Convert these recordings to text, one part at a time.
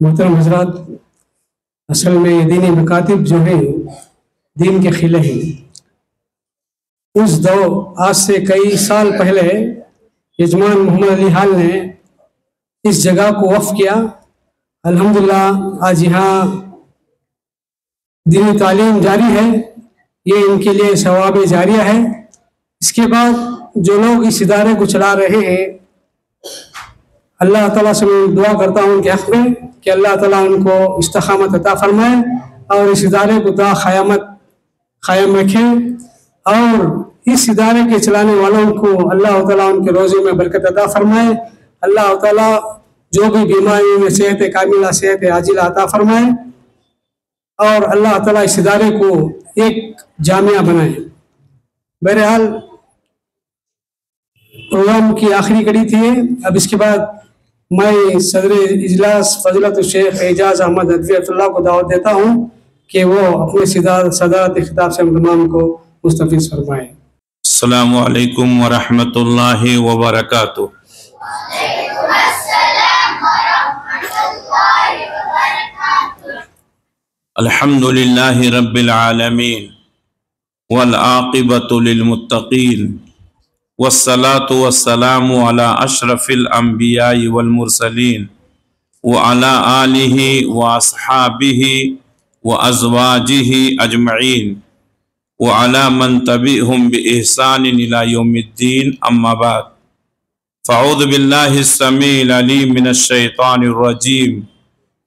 محترم حضرات، اصل میں یہ دینی مکاتب جو ہیں دین کے خلے ہیں. آج سے کئی سال پہلے یجمان محمد علی حال نے اس جگہ کو وقف کیا. الحمدللہ آج یہاں دینی تعلیم جاری ہے. یہ ان کے لیے ثواب جاریہ ہے. اس کے بعد جو لوگ اس ادارے کو چلا رہے ہیں، اللہ تعالیٰ سے میں دعا کرتا ہوں ان کے حق میں کہ اللہ تعالیٰ ان کو استقامت عطا فرمائے اور اس ادارے کو تا قیامت قائم رکھے، اور اس ادارے کے چلانے والوں کو اللہ تعالیٰ ان کے روزے میں برکت عطا فرمائے. اللہ تعالیٰ جو بھی بیماریوں میں صحت کاملہ صحت عاجلہ عطا فرمائے، اور اللہ تعالیٰ اس ادارے کو ایک جامعہ بنائے. بہرحال پروگرام کی آخری کڑی تھی. اب اس کے بعد میں صدر اجلاس فضیلت الشیخ اعجاز احمد حفیظ اللہ کو دعوت دیتا ہوں کہ وہ اپنے صدارت خطاب سے تمام کو مستفیض فرمائے. السلام علیکم ورحمۃ اللہ وبرکاتہ. الحمد للہ رب العالمین والعاقبۃ للمتقین والصلاة والسلام على اشرف الانبیاء والمرسلین وعلى آلہ واصحابہ وازواجہ اجمعین وعلى من تبعهم بإحسان إلى يوم الدين. أما بعد، فأعوذ بالله السميع العليم من الشيطان الرجيم.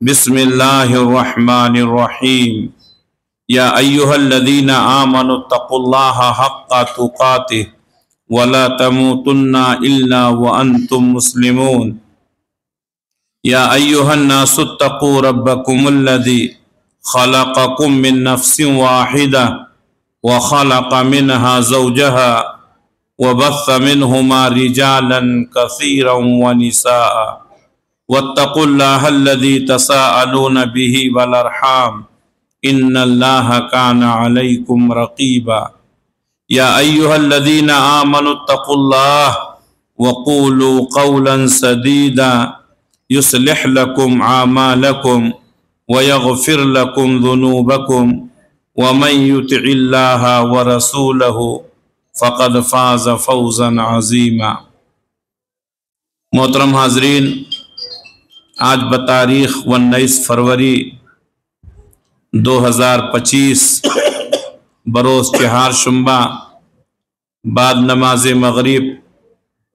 بسم الله الرحمن الرحيم. يا أيها الذين آمنوا اتقوا الله حق تقاته ولا تموتن إلا وأنتم مسلمون. يا أيها الناس اتقوا ربكم الذي خلقكم من نفس واحدة وخلق منها زوجها وبث منهما رجالا كثيرا ونساء واتقوا الله الذي تساءلون به والأرحام إن الله كان عليكم رقيبا. يا أيها الذين آمنوا اتقوا الله وقولوا قولا سديدا يصلح لكم أعمالكم ويغفر لكم ذنوبكم ومن يطع الله ورسوله فقد فاز فوزا عظیما. محترم حاضرین، آج بتاریخ 19 فروری 2025 بروز چہار شنبہ بعد نماز مغرب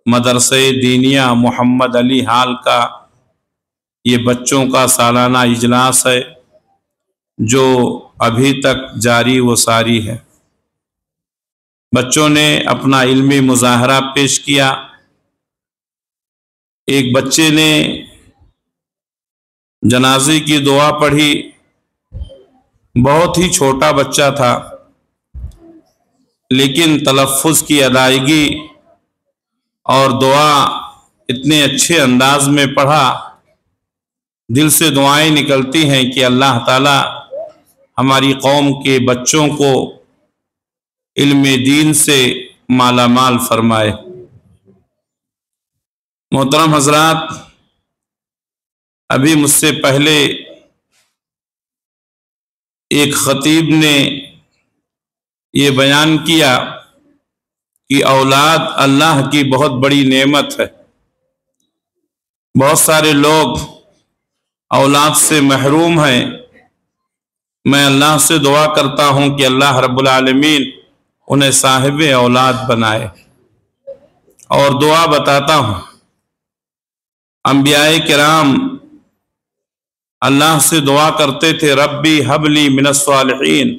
مدرسہ دینیہ محمد علی حال کا یہ بچوں کا سالانہ اجلاس ہے جو ابھی تک جاری و ساری ہے. بچوں نے اپنا علمی مظاہرہ پیش کیا. ایک بچے نے جنازے کی دعا پڑھی. بہت ہی چھوٹا بچہ تھا، لیکن تلفظ کی ادائیگی اور دعا اتنے اچھے انداز میں پڑھا. دل سے دعائیں نکلتی ہیں کہ اللہ تعالی ہماری قوم کے بچوں کو علم دین سے مالا مال فرمائے. محترم حضرات، ابھی مجھ سے پہلے ایک خطیب نے یہ بیان کیا کہ اولاد اللہ کی بہت بڑی نعمت ہے. بہت سارے لوگ اولاد سے محروم ہیں. میں اللہ سے دعا کرتا ہوں کہ اللہ رب العالمین انہیں صاحب اولاد بنائے. اور دعا بتاتا ہوں، انبیاء کرام اللہ سے دعا کرتے تھے، ربی حب لی من الصالحین،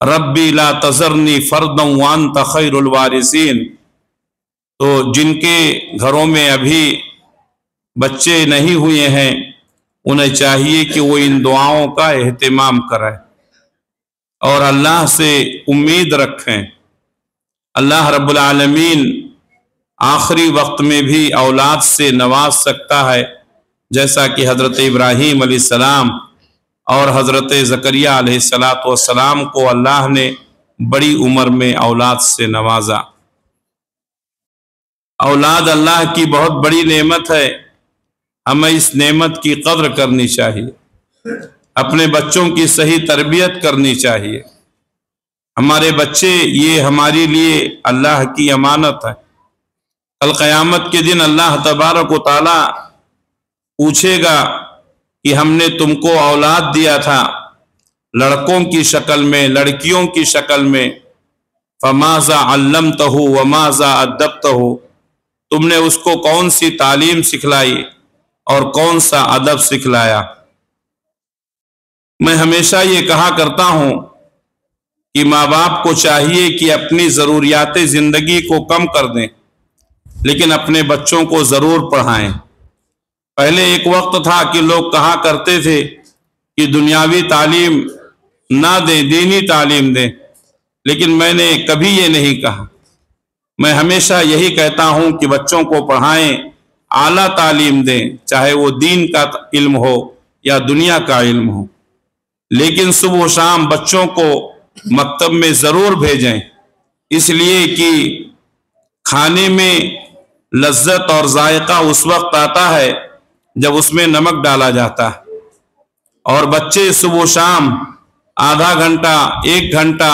ربی لا تذرنی فردا وانت خیر الوارثین. تو جن کے گھروں میں ابھی بچے نہیں ہوئے ہیں انہیں چاہیے کہ وہ ان دعاؤں کا اہتمام کریں اور اللہ سے امید رکھیں. اللہ رب العالمین آخری وقت میں بھی اولاد سے نواز سکتا ہے، جیسا کہ حضرت ابراہیم علیہ السلام اور حضرت زکریا علیہ السلام کو اللہ نے بڑی عمر میں اولاد سے نوازا. اولاد اللہ کی بہت بڑی نعمت ہے. हमें इस नेमत की कद्र करनी चाहिए, अपने बच्चों की सही तरबियत करनी चाहिए। हमारे बच्चे ये हमारे लिए अल्लाह की अमानत है। कल क़यामत के दिन अल्लाह तबारक व तआला पूछेगा कि हमने तुमको औलाद दिया था लड़कों की शक्ल में, लड़कियों की शक्ल में, फमाज़ा अल्लमतहु वमाज़ा अद्दबतहु, तुमने उसको कौन सी तालीम सिखलाई और कौन सा अदब सिखलाया। मैं हमेशा ये कहा करता हूँ कि माँ बाप को चाहिए कि अपनी ज़रूरियात ज़िंदगी को कम कर दें, लेकिन अपने बच्चों को ज़रूर पढ़ाएं। पहले एक वक्त था कि लोग कहा करते थे कि दुनियावी तालीम ना दें, दीनी तालीम दें, लेकिन मैंने कभी ये नहीं कहा। मैं हमेशा यही कहता हूँ कि बच्चों को पढ़ाएं, आला तालीम दें, चाहे वो दीन का इल्म हो या दुनिया का इल्म हो, लेकिन सुबह शाम बच्चों को मकतब में ज़रूर भेजें, इसलिए कि खाने में लज्जत और जायका उस वक्त आता है जब उसमें नमक डाला जाता है। और बच्चे सुबह शाम आधा घंटा 1 घंटा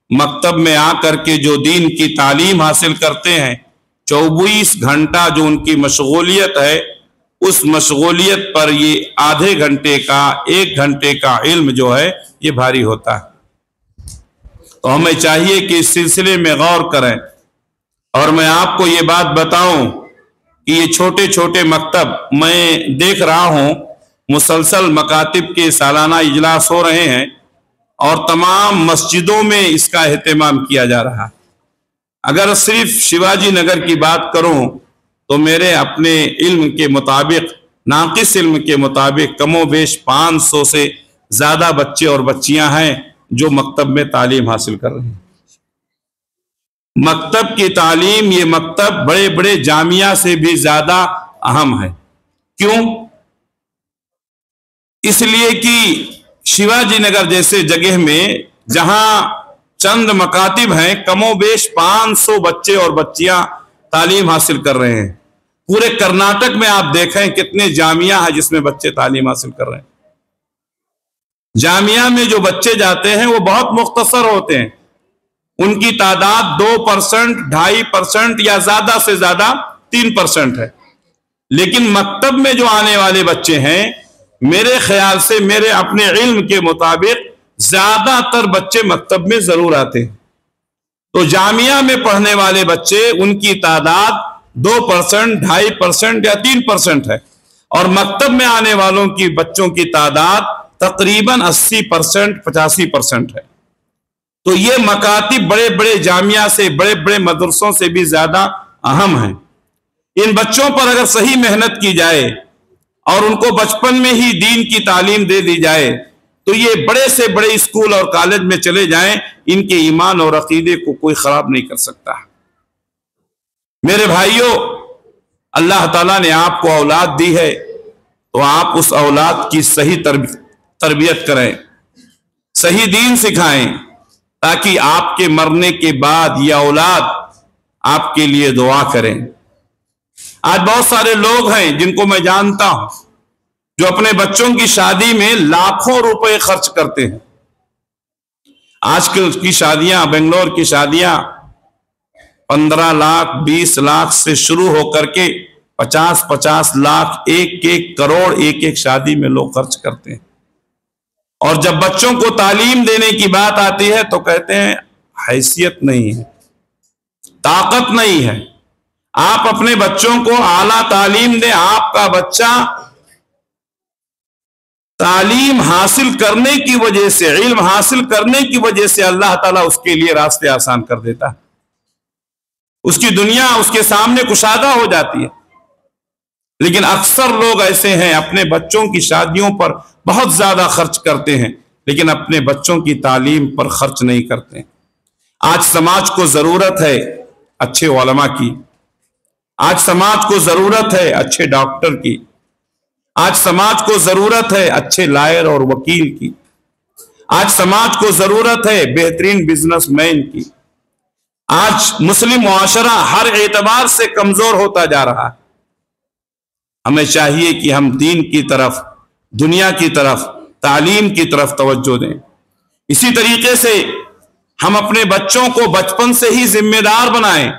मकतब में आकर के जो दीन की तालीम हासिल करते हैं, 24 घंटा जो उनकी मशगूलियत है, उस मशगूलियत पर ये आधे घंटे का 1 घंटे का इल्म जो है ये भारी होता है। तो हमें चाहिए कि इस सिलसिले में गौर करें। और मैं आपको ये बात बताऊं कि ये छोटे छोटे मकतब, मैं देख रहा हूं मुसलसल मकातिब के सालाना इजलास हो रहे हैं और तमाम मस्जिदों में इसका एहतमाम किया जा रहा है। अगर सिर्फ शिवाजी नगर की बात करूं तो मेरे अपने इल्म के मुताबिक, नाकिस इल्म के मुताबिक, कमोबेश 500 से ज़्यादा बच्चे और बच्चियां हैं जो मकतब में तालीम हासिल कर रहे हैं। मकतब की तालीम, ये मकतब बड़े बड़े जामिया से भी ज़्यादा अहम है। क्यों? इसलिए कि शिवाजी नगर जैसे जगह में जहां चंद मकातिब हैं, कमोबेश 500 बच्चे और बच्चियां तालीम हासिल कर रहे हैं। पूरे कर्नाटक में आप देखें कितने जामिया है जिसमें बच्चे तालीम हासिल कर रहे हैं। जामिया में जो बच्चे जाते हैं वो बहुत मुख्तसर होते हैं, उनकी तादाद 2%, 2.5% या ज्यादा से ज्यादा 3% है। लेकिन मकतब में जो आने वाले बच्चे हैं, मेरे ख्याल से, मेरे अपने इल्म के मुताबिक, ज्यादातर बच्चे मकतब में जरूर आते हैं। तो जामिया में पढ़ने वाले बच्चे, उनकी तादाद 2%, 2.5% या 3% है, और मकतब में आने वालों की बच्चों की तादाद तकरीबन 80%, 85% है। तो ये मकातिब बड़े बड़े जामिया से, बड़े बड़े मदरसों से भी ज्यादा अहम है। इन बच्चों पर अगर सही मेहनत की जाए और उनको बचपन में ही दीन की तालीम दे दी जाए तो ये बड़े से बड़े स्कूल और कॉलेज में चले जाएं, इनके ईमान और अकीदे को कोई खराब नहीं कर सकता। मेरे भाइयों, अल्लाह ताला ने आपको औलाद दी है तो आप उस औलाद की सही तरबियत करें, सही दीन सिखाएं, ताकि आपके मरने के बाद ये औलाद आपके लिए दुआ करें। आज बहुत सारे लोग हैं जिनको मैं जानता हूं जो अपने बच्चों की शादी में लाखों रुपए खर्च करते हैं। आजकल की शादियां, बेंगलोर की शादियां 15 लाख, 20 लाख से शुरू होकर के 50-50 लाख, 1-1 करोड़ एक शादी में लोग खर्च करते हैं। और जब बच्चों को तालीम देने की बात आती है तो कहते हैं हैसियत नहीं है, ताकत नहीं है। आप अपने बच्चों को आला तालीम दें। आपका बच्चा तालीम हासिल करने की वजह से, इल्म हासिल करने की वजह से अल्लाह ताला उसके लिए रास्ते आसान कर देता है, उसकी दुनिया उसके सामने कुशादा हो जाती है। लेकिन अक्सर लोग ऐसे हैं, अपने बच्चों की शादियों पर बहुत ज्यादा खर्च करते हैं, लेकिन अपने बच्चों की तालीम पर खर्च नहीं करते। आज समाज को जरूरत है अच्छे उलमा की, आज समाज को जरूरत है अच्छे डॉक्टर की, आज समाज को जरूरत है अच्छे लॉयर और वकील की, आज समाज को जरूरत है बेहतरीन बिजनेसमैन की। आज मुस्लिम मुआशरा हर एतबार से कमजोर होता जा रहा है। ہمیں چاہیے کہ ہم دین کی طرف، دنیا کی طرف، تعلیم کی طرف توجہ دیں۔ اسی طریقے سے ہم اپنے بچوں کو بچپن سے ہی ذمہ دار بنائیں۔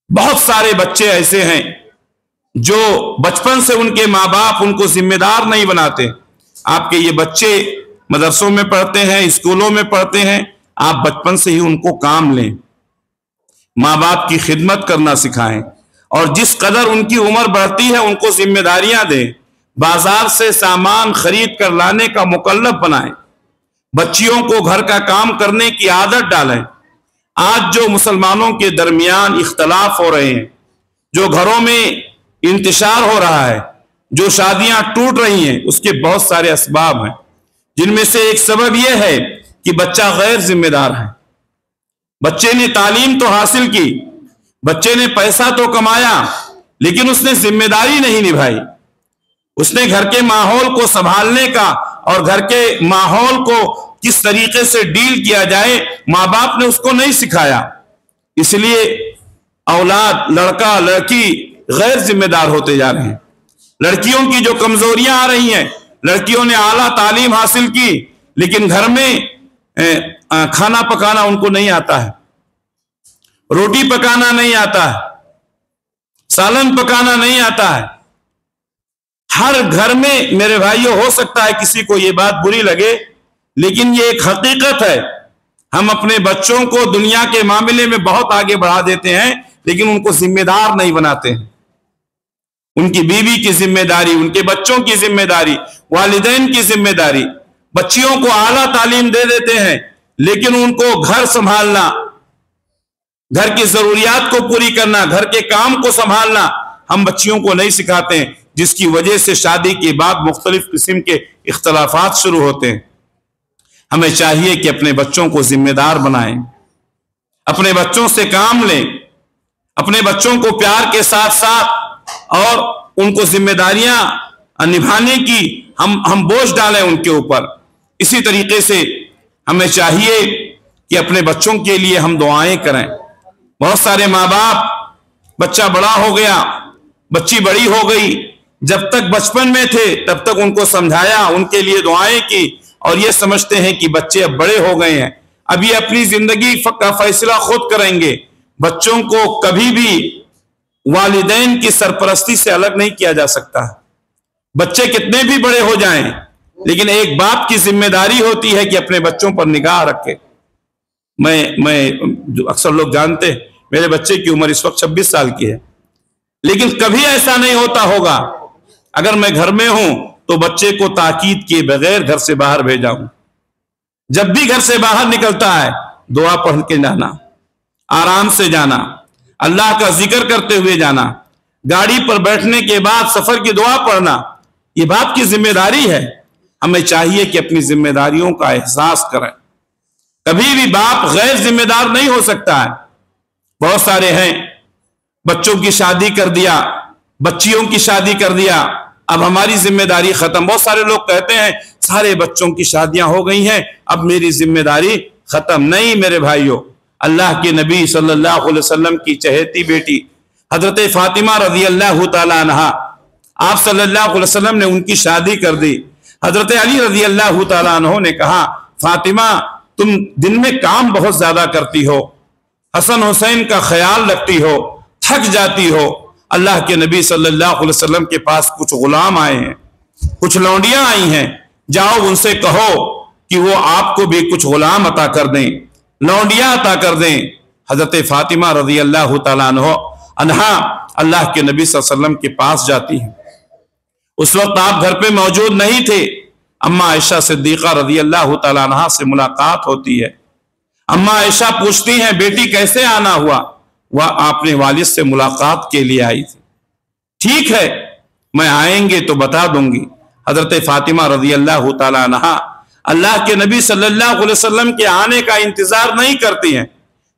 بہت سارے بچے ایسے ہیں جو بچپن سے ان کے ماں باپ ان کو ذمہ دار نہیں بناتے۔ آپ کے یہ بچے مدرسوں میں پڑھتے ہیں، اسکولوں میں پڑھتے ہیں، آپ بچپن سے ہی ان کو کام لیں، ماں باپ کی خدمت کرنا سکھائیں، اور جس قدر ان کی عمر بڑھتی ہے ان کو ذمہ داریاں دیں، بازار سے سامان خرید کر لانے کا مکلف بنائیں، بچیوں کو گھر کا کام کرنے کی عادت ڈالیں۔ آج جو مسلمانوں کے درمیان اختلاف ہو رہے ہیں، جو گھروں میں انتشار ہو رہا ہے، جو شادیاں ٹوٹ رہی ہیں، اس کے بہت سارے اسباب ہیں، جن میں سے ایک سبب یہ ہے کہ بچہ غیر ذمہ دار ہے۔ بچے نے تعلیم تو حاصل کی، بچے نے پیسہ تو کمایا، لیکن اس نے ذمہ داری نہیں نبھائی۔ اس نے گھر کے ماحول کو سنبھالنے کا اور گھر کے ماحول کو کس طریقے سے ڈیل کیا جائے، ماں باپ نے اس کو نہیں سکھایا۔ اس لیے اولاد، لڑکا لڑکی غیر ذمہ دار ہوتے جا رہے ہیں۔ لڑکیوں کی جو کمزوریاں آ رہی ہیں، لڑکیوں نے اعلیٰ تعلیم حاصل کی لیکن گھر میں کھانا پکانا ان کو نہیں آتا ہے، روٹی پکانا نہیں آتا ہے، سالن پکانا نہیں آتا ہے۔ ہر گھر میں میرے بھائیوں ہو سکتا ہے کسی کو یہ بات بری لگے، لیکن یہ ایک حقیقت ہے۔ ہم اپنے بچوں کو دنیا کے معاملے میں بہت آگے بڑھا دیتے ہیں لیکن ان کو ذمہ دار نہیں بناتے ہیں۔ ان کی بیوی کی ذمہ داری، ان کے بچوں کی ذمہ داری، والدین کی ذمہ داری۔ بچیوں کو اعلیٰ تعلیم دے دیتے ہیں لیکن ان کو گھر سنبھالنا، گھر کی ضروریات کو پوری کرنا، گھر کے کام کو سنبھالنا ہم بچیوں کو نہیں سکھاتے ہیں، جس کی وجہ سے شادی کے بعد مختلف قسم کے اختلافات شروع ہوتے ہیں۔ ہمیں چاہیے کہ اپنے بچوں کو ذمہ دار بنائیں، اپنے بچوں سے کام لیں، اپنے بچوں کو پیار کے ساتھ ساتھ اور ان کو ذمہ داریاں نبھانے کی ہم بوجھ ڈالیں ان کے اوپر۔ اسی طریقے سے ہمیں چاہیے کہ اپنے بچوں کے لیے ہم دعائیں کریں۔ بہت سارے ماں باپ، بچہ بڑا ہو گیا، بچی بڑی ہو گئی، جب تک بچپن میں تھے تب تک ان کو سمجھایا، ان کے لیے دعائیں کی، اور یہ سمجھتے ہیں کہ بچے اب بڑے ہو گئے ہیں، اب یہ اپنی زندگی کا فیصلہ خود کریں گے۔ بچوں کو کبھی بھی والدین کی سرپرستی سے الگ نہیں کیا جا سکتا۔ بچے کتنے بھی بڑے ہو جائیں لیکن ایک باپ کی ذمہ داری ہوتی ہے کہ اپنے بچوں پر نگاہ رکھے۔ میں جو اکثر لوگ جانتے ہیں، میرے بچے کی عمر اس وقت 26 سال کی ہے، لیکن کبھی ایسا نہیں ہوتا ہوگا اگر میں گھر میں ہوں تو بچے کو تاکید کیے بغیر گھر سے باہر بھیجا ہوں۔ جب بھی گھر سے باہر نکلتا ہے دعا پڑھ کے جانا، آرام سے جانا، اللہ کا ذکر کرتے ہوئے جانا، گاڑی پر بیٹھنے کے بعد سفر کی دعا پڑھنا، یہ باپ کی ذمہ داری ہے۔ ہمیں چاہیے کہ اپنی ذمہ داریوں کا احساس کریں۔ کبھی بھی باپ غیر ذمہ دار نہیں ہو سکتا ہے۔ بہت سارے ہیں، بچوں کی شادی کر دیا، بچیوں کی شادی کر دیا، اب ہماری ذمہ داری ختم۔ بہت سارے لوگ کہتے ہیں سارے بچوں کی شادیاں ہو گئی ہیں، اب میری ذمہ داری ختم۔ نہیں میرے بھائیوں، اللہ کے نبی صلی اللہ علیہ وسلم کی چہیتی بیٹی حضرت فاطمہ رضی اللہ تعالی عنہا، آپ صلی اللہ علیہ وسلم نے ان کی شادی کر دی۔ حضرت علی رضی اللہ تعالی عنہ نے کہا فاطمہ تم دن میں کام بہت زیادہ کرتی ہو، حسن حسین کا خیال رکھتی ہو، تھک جاتی ہو۔ اللہ کے نبی صلی اللہ علیہ وسلم کے پاس کچھ غلام آئے ہیں، کچھ لونڈیاں آئی ہیں، جاؤ ان سے کہو کہ وہ آپ کو بھی کچھ غلام عطا کر دیں، لونڈیاں عطا کر دیں۔ حضرت فاطمہ رضی اللہ تعالیٰ عنہا اللہ کے نبی صلی اللہ علیہ وسلم کے پاس جاتی ہیں۔ اس وقت آپ گھر پہ موجود نہیں تھے۔ اماں عائشہ صدیقہ رضی اللہ تعالیٰ عنہا سے ملاقات ہوتی ہے۔ اماں عائشہ پوچھتی ہیں بیٹی کیسے آنا ہوا؟ وہ آپ نے والد سے ملاقات کے لیے آئی تھی۔ ٹھیک ہے، میں آئیں گے تو بتا دوں گی۔ حضرت فاطمہ رضی اللہ تعالیٰ عنہا اللہ کے نبی صلی اللہ علیہ وسلم کے آنے کا انتظار نہیں کرتی ہیں،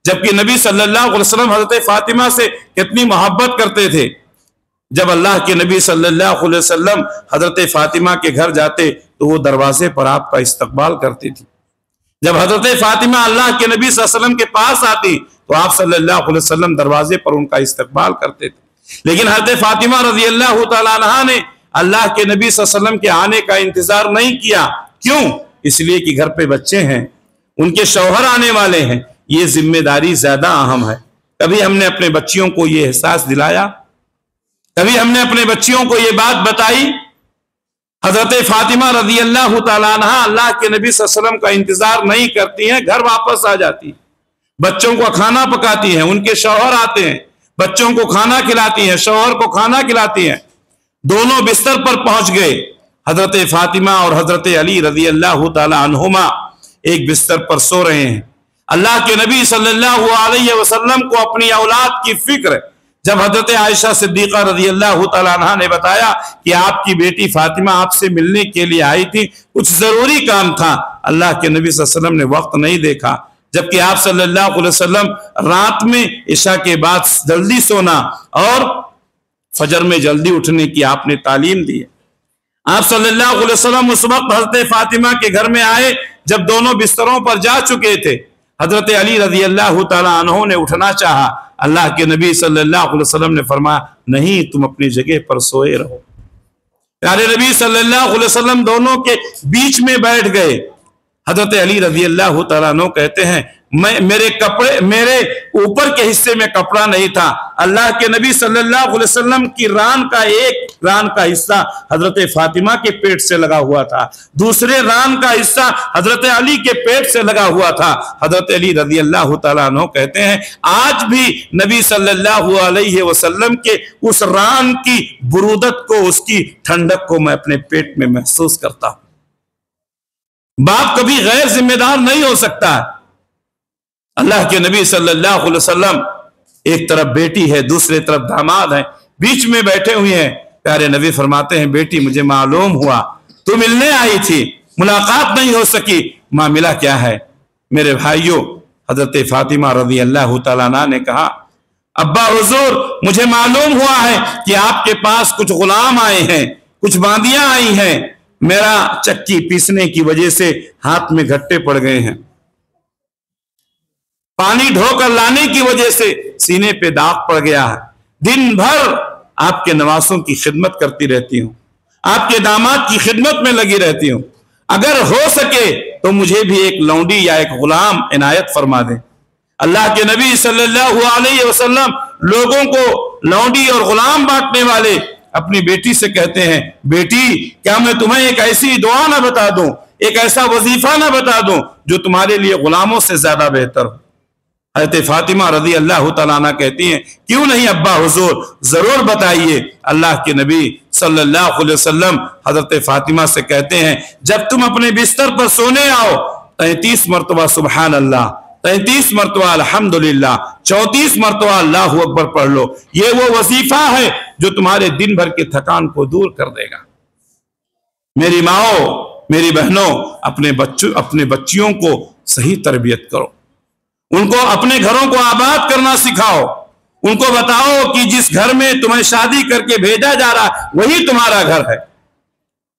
جبکہ نبی صلی اللہ علیہ وسلم حضرت فاطمہ سے کتنی محبت کرتے تھے۔ جب اللہ کے نبی صلی اللہ علیہ وسلم حضرت فاطمہ کے گھر جاتے تو وہ دروازے پر آپ کا استقبال کرتی تھی۔ جب حضرت فاطمہ اللہ کے نبی صلی اللہ علیہ وسلم کے پاس آتی تو آپ صلی اللہ علیہ وسلم دروازے پر ان کا استقبال کرتے تھے۔ लेकिन हज़रत फातिमा रज़ी अल्लाह तआला अन्हा ने अल्लाह के नबी सल्लल्लाहु अलैहि वसल्लम के आने का इंतजार नहीं किया। क्यों? इसलिए कि घर पे बच्चे हैं, उनके शौहर आने वाले हैं, ये जिम्मेदारी ज्यादा अहम है। कभी हमने अपने बच्चियों को ये एहसास दिलाया? कभी हमने अपने बच्चियों को ये बात बताई? हजरत फातिमा रज़ी अल्लाह तआला अन्हा अल्लाह के नबी सल्लल्लाहु अलैहि वसल्लम का इंतजार नहीं करती हैं, घर वापस आ जाती, बच्चों को खाना पकाती हैं, उनके शौहर आते हैं, बच्चों को खाना खिलाती हैं, शौहर को खाना खिलाती हैं। दोनों बिस्तर पर पहुंच गए। हजरत फातिमा और हजरत अली रज़ी अल्लाह तआला अन्हुमा एक बिस्तर पर सो रहे हैं। अल्लाह के नबी सल्लल्लाहु अलैहि वसल्लम को अपनी औलाद की फिक्र जब हजरत आयशा सिद्दीक़ा रज़ी अल्लाह तआला अन्हा ने बताया कि आपकी बेटी फातिमा आपसे मिलने के लिए आई थी, कुछ जरूरी काम था, अल्लाह के नबी सल्लल्लाहु अलैहि वसल्लम ने वक्त नहीं देखा, जबकि आप सल्लल्लाहु अलैहि वसल्लम रात में इशा के बाद जल्दी सोना और फजर में जल्दी उठने की आपने तालीम दी है। आप सल्लल्लाहु अलैहि वसल्लम उस वक्त हजरत फातिमा के घर में आए जब दोनों बिस्तरों पर जा चुके थे। हजरत अली रज़ी अल्लाह तआला अन्हु ने उठना चाहा, अल्लाह के नबी सल्लल्लाहु अलैहि वसल्लम ने फरमाया, नहीं, तुम अपनी जगह पर सोए रहो। प्यारे नबी सल्लल्लाहु अलैहि वसल्लम दोनों के बीच में बैठ गए। हजरत अली रज़ी अल्लाह तआला अन्हु कहते हैं, मेरे ऊपर के हिस्से में कपड़ा नहीं था, अल्लाह के नबी सल्लल्लाहु अलैहि वसल्लम की रान का हिस्सा हजरत फातिमा के पेट से लगा हुआ था, दूसरे रान का हिस्सा हजरत अली के पेट से लगा हुआ था। हजरत अली रज़ी अल्लाह तआला अन्हु कहते हैं, आज भी नबी सल्लल्लाहु अलैहि वसल्लम के उस रान की बुरूदत को, उसकी ठंडक को मैं अपने पेट में महसूस करता हूं। बाप कभी गैर जिम्मेदार नहीं हो सकता। अल्लाह के नबी सल्लल्लाहु अलैहि वसल्लम एक तरफ बेटी है, दूसरे तरफ दामाद है, बीच में बैठे हुए हैं। प्यारे नबी फरमाते हैं, बेटी मुझे मालूम हुआ तू मिलने आई थी, मुलाकात नहीं हो सकी, मामला क्या है? मेरे भाइयों, हजरत फातिमा रज़ी अल्लाह तआला अन्हा ने कहा, अब्बा हुजूर, मुझे मालूम हुआ है कि आपके पास कुछ गुलाम आए हैं, कुछ बांदियां आई हैं, मेरा चक्की पीसने की वजह से हाथ में घट्टे पड़ गए हैं, पानी ढोकर लाने की वजह से सीने पे दाग पड़ गया है, दिन भर आपके नवासों की खिदमत करती रहती हूं, आपके दामाद की खिदमत में लगी रहती हूं, अगर हो सके तो मुझे भी एक लौंडी या एक गुलाम इनायत फरमा दें। अल्लाह के नबी सल्लल्लाहु अलैहि वसल्लम लोगों को लौंडी और गुलाम बांटने वाले अपनी बेटी से कहते हैं, बेटी क्या मैं तुम्हें एक ऐसी दुआ ना बता दूं, एक ऐसा वजीफा ना बता दूं जो तुम्हारे लिए गुलामों से ज्यादा बेहतर हो? हज़रत फातिमा रज़ी अल्लाह तआला अन्हा कहती हैं, क्यों नहीं अब्बा हुजूर, जरूर बताइए। अल्लाह के नबी सल्लल्लाहु अलैहि वसल्लम हज़रत फातिमा से कहते हैं, जब तुम अपने बिस्तर पर सोने आओ 33 मरतबा सुबहान अल्लाह, 33 मरतबा अल्हम्दुलिल्लाह, 34 मरतबा अल्लाहु अकबर पढ़ लो। ये वो वजीफा है जो तुम्हारे दिन भर के थकान को दूर कर देगा। मेरी माओ, मेरी बहनों, अपने बच्चियों को सही तरबियत करो, उनको अपने घरों को आबाद करना सिखाओ, उनको बताओ कि जिस घर में तुम्हें शादी करके भेजा जा रहा वही तुम्हारा घर है,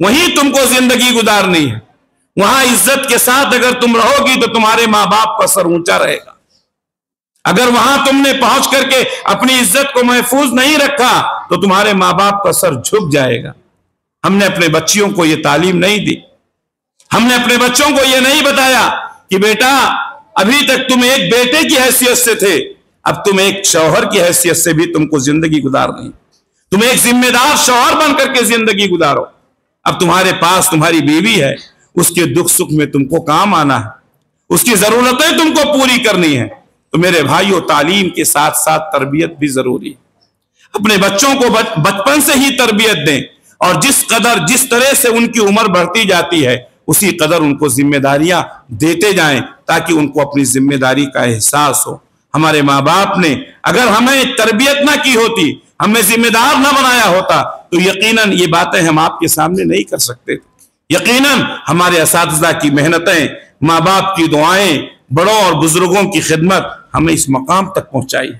वहीं तुमको जिंदगी गुजारनी है, वहां इज्जत के साथ अगर तुम रहोगी तो तुम्हारे माँ बाप का सर ऊंचा रहेगा। अगर वहां तुमने पहुंच करके अपनी इज्जत को महफूज नहीं रखा तो तुम्हारे माँ बाप का सर झुक जाएगा। हमने अपने बच्चियों को यह तालीम नहीं दी, हमने अपने बच्चों को यह नहीं बताया कि बेटा अभी तक तुम एक बेटे की हैसियत से थे, अब तुम एक शौहर की हैसियत से भी तुमको जिंदगी गुजारनी, तुम एक जिम्मेदार शौहर बनकर के जिंदगी गुजारो। अब तुम्हारे पास तुम्हारी बीवी है, उसके दुख सुख में तुमको काम आना है, उसकी जरूरतें तुमको पूरी करनी है। तो मेरे भाइयों, तालीम के साथ साथ तरबियत भी जरूरी है। अपने बच्चों को बचपन से ही तरबियत दें और जिस तरह से उनकी उम्र बढ़ती जाती है उसी कदर उनको जिम्मेदारियां देते जाएं ताकि उनको अपनी जिम्मेदारी का एहसास हो। हमारे माँ बाप ने अगर हमें तरबियत ना की होती, हमें जिम्मेदार ना बनाया होता तो यकीनन ये बातें हम आपके सामने नहीं कर सकते थे। यकीनन हमारे असातिज़ा की मेहनतें, माँ बाप की दुआएं, बड़ों और बुजुर्गों की खिदमत हमें इस मकाम तक पहुंचाई।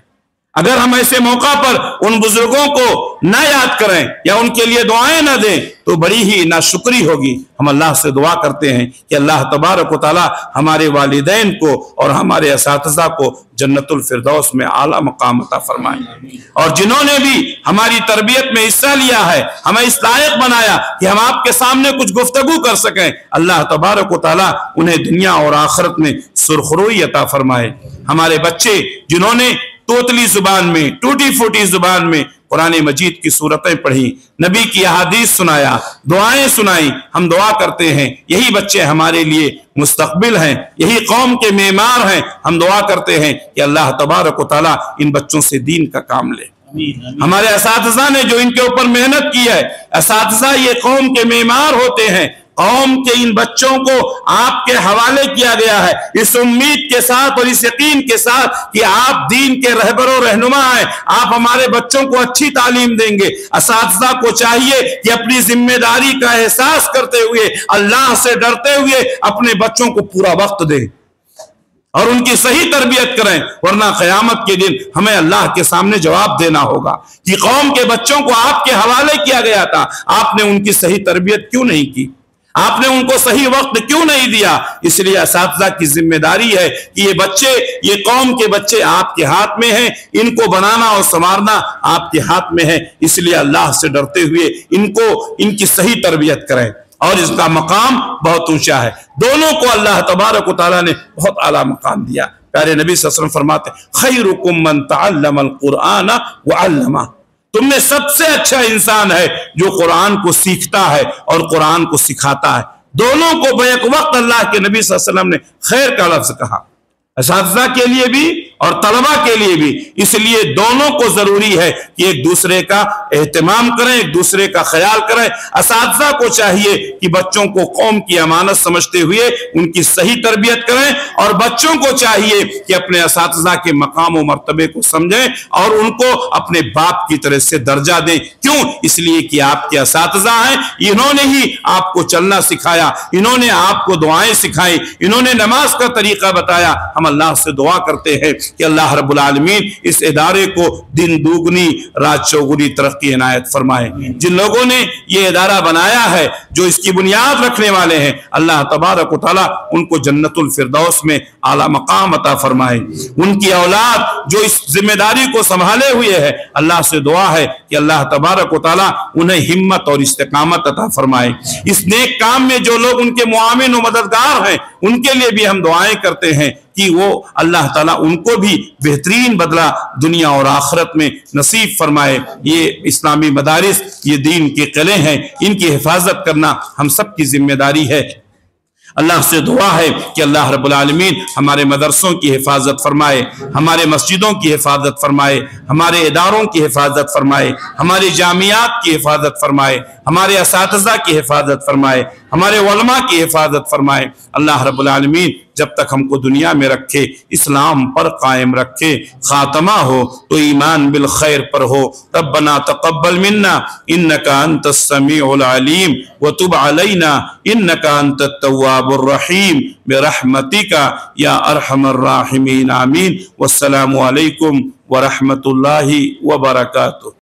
अगर हम ऐसे मौका पर उन बुजुर्गों को ना याद करें या उनके लिए दुआएं ना दें तो बड़ी ही नाशुक्री होगी। हम अल्लाह से दुआ करते हैं कि अल्लाह तबारक व तआला हमारे वालिदैन को और हमारे असातिज़ा को जन्नतुल फिरदौस में आला मकाम अता फरमाए। और जिन्होंने भी हमारी तरबियत में हिस्सा लिया है, हमें इस लायक बनाया कि हम आपके सामने कुछ गुफ्तगू कर सकें, अल्लाह तबारक व तआला उन्हें दुनिया और आखिरत में सुरखरुई अता फरमाए। हमारे बच्चे जिन्होंने तोतली जुबान में, टूटी फूटी जुबान में कुरान मजीद की सूरतें पढ़ी, नबी की अहादीस सुनाया, दुआएं सुनाई, हम दुआ करते हैं यही बच्चे हमारे लिए मुस्तकबिल हैं, यही कौम के मेमार हैं। हम दुआ करते हैं कि अल्लाह तबारक व तआला इन बच्चों से दीन का काम ले। हमारे असातिज़ा ने जो इनके ऊपर मेहनत की है, असातिज़ा ये कौम के मेमार होते हैं। कौम के इन बच्चों को आपके हवाले किया गया है इस उम्मीद के साथ और इस यकीन के साथ कि आप दीन के रहबर और रहनुमा हैं, आप हमारे बच्चों को अच्छी तालीम देंगे। असातिज़ा को चाहिए कि अपनी जिम्मेदारी का एहसास करते हुए, अल्लाह से डरते हुए अपने बच्चों को पूरा वक्त दें और उनकी सही तरबियत करें, वरना क़यामत के दिन हमें अल्लाह के सामने जवाब देना होगा कि कौम के बच्चों को आपके हवाले किया गया था, आपने उनकी सही तरबियत क्यों नहीं की, आपने उनको सही वक्त क्यों नहीं दिया। इसलिए असातिज़ा की जिम्मेदारी है कि ये बच्चे, ये कौम के बच्चे आपके हाथ में हैं, इनको बनाना और संवारना आपके हाथ में है। इसलिए अल्लाह से डरते हुए इनको, इनकी सही तरबियत करें और इसका मकाम बहुत ऊंचा है। दोनों को अल्लाह तबारक व तआला ने बहुत आला मकाम दिया। प्यारे नबी सल्लल्लाहु अलैहि वसल्लम फरमाते, खैरुकुम मन तअल्लमल कुरआन व अल्लमा, तुम में सबसे अच्छा इंसान है जो कुरान को सीखता है और कुरान को सिखाता है। दोनों को बैक वक्त अल्लाह के नबी सल्लल्लाहु अलैहि वसल्लम ने खैर का लफ्ज कहा, असातिज़ा के लिए भी और तलबा के लिए भी। इसलिए दोनों को जरूरी है कि एक दूसरे का एहतमाम करें, एक दूसरे का ख्याल करें। असातिज़ा को चाहिए कि बच्चों को कौम की अमानत समझते हुए उनकी सही तरबियत करें और बच्चों को चाहिए कि अपने असातिज़ा के मकाम और मर्तबे को समझें और उनको अपने बाप की तरह से दर्जा दें। क्यों? इसलिए कि आपके असातिज़ा हैं, इन्होंने ही आपको चलना सिखाया, इन्होंने आपको दुआएं सिखाई, इन्होंने नमाज का तरीका बताया। हम अल्लाह से दुआ करते हैं कि अल्लाह रब्बुल आलमीन इस इदारे को दिन दुगनी रात चौगुनी तरक्की इनायत फरमाए। जिन लोगों ने ये इदारा बनाया है, जो इसकी बुनियाद रखने वाले हैं, अल्लाह तबारक व तआला उनको जन्नतुल फिरदौस में आला मकाम अता फरमाए। उनकी औलाद जो इस जिम्मेदारी को संभाले हुए है, अल्लाह से दुआ है कि अल्लाह तबारक व तआला उन्हें हिम्मत और इस्तिकामत अता फरमाए। इस नेक काम में जो लोग उनके मुआविन और मददगार हैं, उनके लिए भी हम दुआएं करते हैं कि वो अल्लाह ताला उनको भी बेहतरीन बदला दुनिया और आखिरत में नसीब फरमाए। ये इस्लामी मदारिस, ये दीन के किले हैं, इनकी हिफाजत करना हम सब की जिम्मेदारी है। अल्लाह से दुआ है कि अल्लाह रब्बुल आलमीन हमारे मदरसों की हिफाजत फरमाए, हमारे मस्जिदों की हिफाजत फरमाए, हमारे इदारों की हिफाजत फरमाए, हमारी जामियात की हिफाजत फरमाए, हमारे असातिज़ा की हिफाजत फरमाए, हमारे उलमा की हिफाजत फरमाए। अल्लाह रब्बुल आलमीन जब तक हमको दुनिया में रखे, इस्लाम पर कायम रखे, खात्मा हो तो ईमान बिल खैर पर हो। रब्बना तक़ब्बल मिन्ना इन्नका अंतस समीउल अलीम व तुब अलैना इन्नका अंतत तव्वाबुर रहीम बिरहमतिका या अरहमर राहिमीन। आमीन। वस्सलामु अलैकुम व रहमतुल्लाहि व बरकातुहू।